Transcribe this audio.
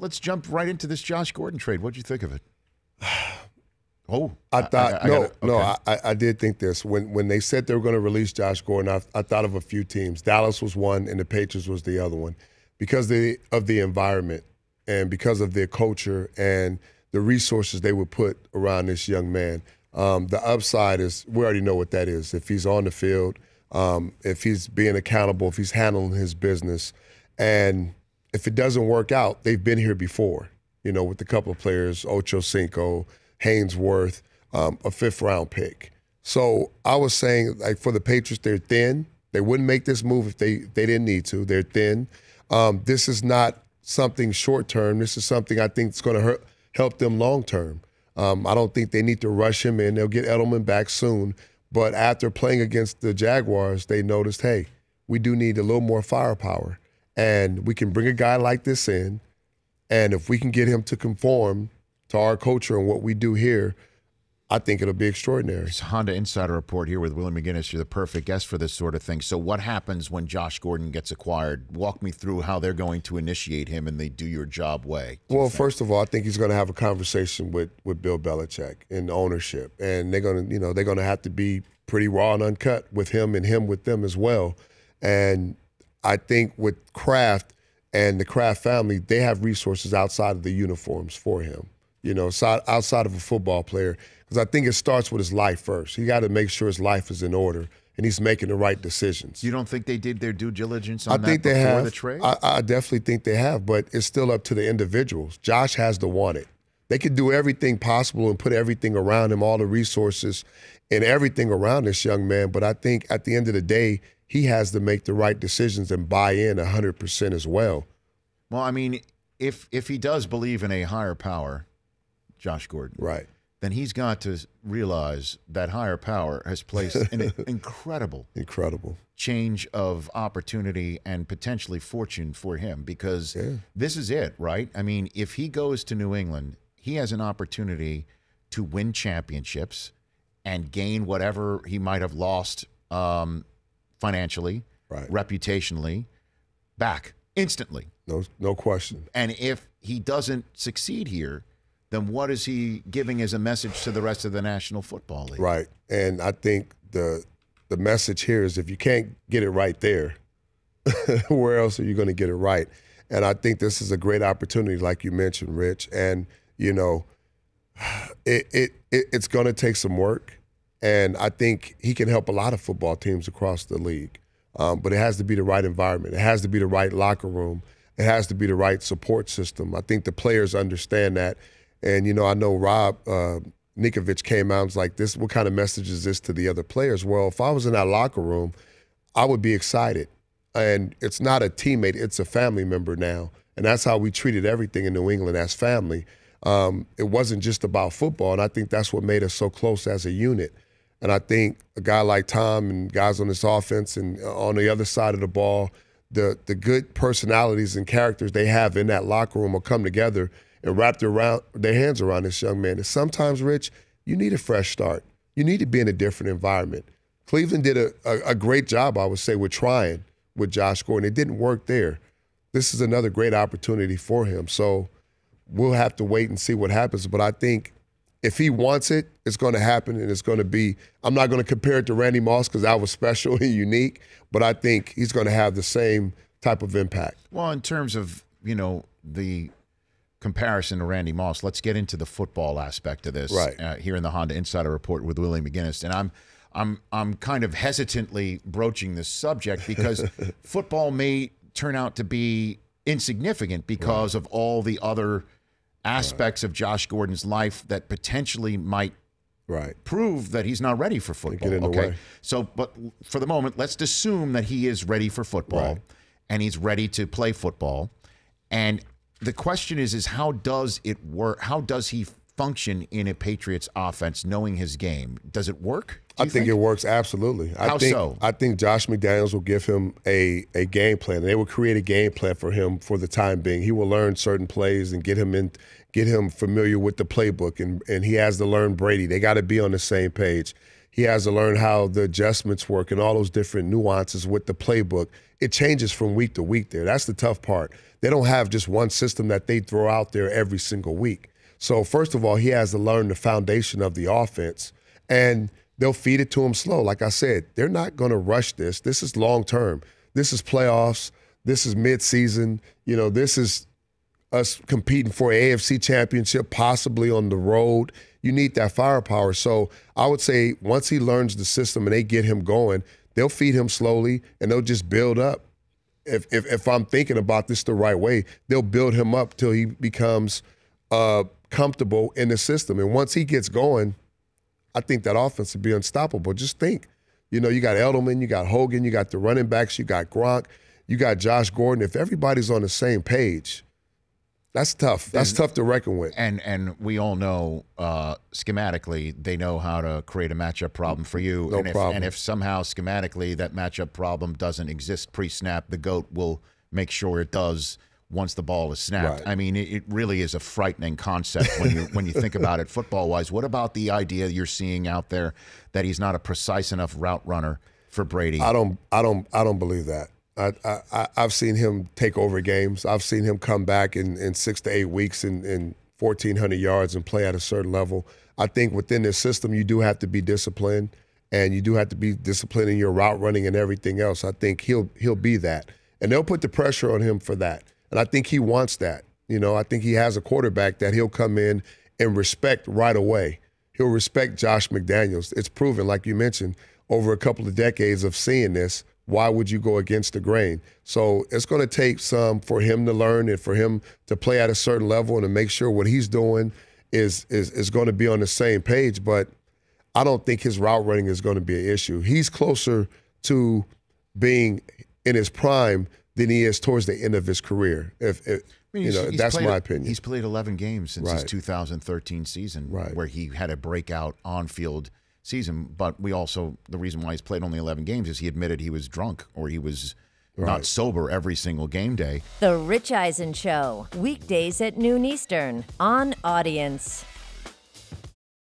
let's jump right into this Josh Gordon trade. What'd you think of it? I did think this. When they said they were going to release Josh Gordon, I thought of a few teams. Dallas was one, and the Patriots was the other one. Because of the environment and because of their culture and the resources they would put around this young man. The upside is, we already know what that is. If he's on the field, if he's being accountable, if he's handling his business. And if it doesn't work out, they've been here before, with a couple of players, Ocho Cinco, Haynesworth, a fifth-round pick. So I was saying, like, for the Patriots, they're thin. They wouldn't make this move if they didn't need to. They're thin. This is not something short-term. This is something I think is going to help them long-term. I don't think they need to rush him in. They'll get Edelman back soon. But after playing against the Jaguars, they noticed, hey, we do need a little more firepower. And we can bring a guy like this in, and if we can get him to conform to our culture and what we do here, I think it'll be extraordinary. It's Honda Insider Report here with Willie McGinest. You're the perfect guest for this sort of thing. So what happens when Josh Gordon gets acquired? Walk me through how they're going to initiate him and they do your job way. Well, first of all, I think he's going to have a conversation with Bill Belichick and ownership. And they're going to have to be pretty raw and uncut with him and him with them as well. And I think with Kraft and the Kraft family, they have resources outside of the uniforms for him. Outside of a football player, because I think it starts with his life first. He got to make sure his life is in order and he's making the right decisions. You don't think they did their due diligence on that before the trade? I definitely think they have, but it's still up to the individuals. Josh has to want it. They could do everything possible and put everything around him, all the resources and everything around this young man, but I think at the end of the day, he has to make the right decisions and buy in 100% as well. Well, I mean, if he does believe in a higher power, Josh Gordon, right, then he's got to realize that higher power has placed an incredible change of opportunity and potentially fortune for him, because this is it, right? I mean, if he goes to New England, he has an opportunity to win championships and gain whatever he might have lost financially, reputationally, back instantly. No question. And if he doesn't succeed here, then what is he giving as a message to the rest of the National Football League? Right. And I think the message here is, if you can't get it right there, where else are you going to get it right? And I think this is a great opportunity, like you mentioned, Rich. And, it's going to take some work. And I think he can help a lot of football teams across the league. But it has to be the right environment. It has to be the right locker room. It has to be the right support system. I think the players understand that. And, I know Rob Nikovich came out and was like, what kind of message is this to the other players? Well, if I was in that locker room, I would be excited. And it's not a teammate, it's a family member now. And that's how we treated everything in New England, as family. It wasn't just about football, and I think that's what made us so close as a unit. And I think a guy like Tom and guys on this offense and on the other side of the ball, the good personalities and characters they have in that locker room will come together and wrap their hands around this young man. And sometimes, Rich, you need a fresh start. You need to be in a different environment. Cleveland did a great job, I would say, with trying with Josh Gordon. It didn't work there. This is another great opportunity for him. So we'll have to wait and see what happens. But I think if he wants it, it's going to happen, and it's going to be – I'm not going to compare it to Randy Moss because that was special and unique, but I think he's going to have the same type of impact. Well, in terms of, the comparison to Randy Moss, let's get into the football aspect of this here in the Honda Insider Report with Willie McGinest. And I'm kind of hesitantly broaching this subject because football may turn out to be insignificant because of all the other aspects of Josh Gordon's life that potentially might prove that he's not ready for football. Okay, so but for the moment, let's assume that he is ready for football and he's ready to play football. And the question is how does it work? How does he function in a Patriots offense, knowing his game? Does it work? I think it works absolutely. How so? I think Josh McDaniels will give him a game plan. They will create a game plan for him for the time being. He will learn certain plays and get him familiar with the playbook, and he has to learn Brady. They got to be on the same page. He has to learn how the adjustments work and all those different nuances with the playbook. It changes from week to week there. That's the tough part. They don't have just one system that they throw out there every single week. So first of all, he has to learn the foundation of the offense, and they'll feed it to him slow. Like I said, they're not going to rush this. This is long term. This is playoffs. This is midseason. You know, this is us competing for an AFC championship, possibly on the road. You need that firepower. So I would say once he learns the system and they get him going, they'll feed him slowly and they'll just build up. If I'm thinking about this the right way, they'll build him up till he becomes comfortable in the system. And once he gets going, I think that offense would be unstoppable. Just think, you know, you got Edelman, you got Hogan, you got the running backs, you got Gronk, you got Josh Gordon. If everybody's on the same page, that's tough. That's tough to reckon with. And we all know schematically they know how to create a matchup problem for you. No problem. And if somehow schematically that matchup problem doesn't exist pre-snap, the GOAT will make sure it does once the ball is snapped. Right. I mean, it really is a frightening concept when you think about it football-wise. What about the idea you're seeing out there that he's not a precise enough route runner for Brady? I don't believe that. I've seen him take over games. I've seen him come back in 6 to 8 weeks in 1,400 yards and play at a certain level. I think within this system, you do have to be disciplined, and you do have to be disciplined in your route running and everything else. I think he'll be that, and they'll put the pressure on him for that. And I think he wants that. You know, I think he has a quarterback that he'll come in and respect right away. He'll respect Josh McDaniels. It's proven, like you mentioned, over a couple of decades of seeing this. Why would you go against the grain? So it's going to take some for him to learn and for him to play at a certain level and to make sure what he's doing is going to be on the same page. But I don't think his route running is going to be an issue. He's closer to being in his prime than he is towards the end of his career. That's my opinion. He's played 11 games since his 2013 season, Right. where he had a breakout on-field season. But the reason why he's played only 11 games is he admitted he was drunk or he was not sober every single game day. The Rich Eisen Show, weekdays at noon Eastern on Audience.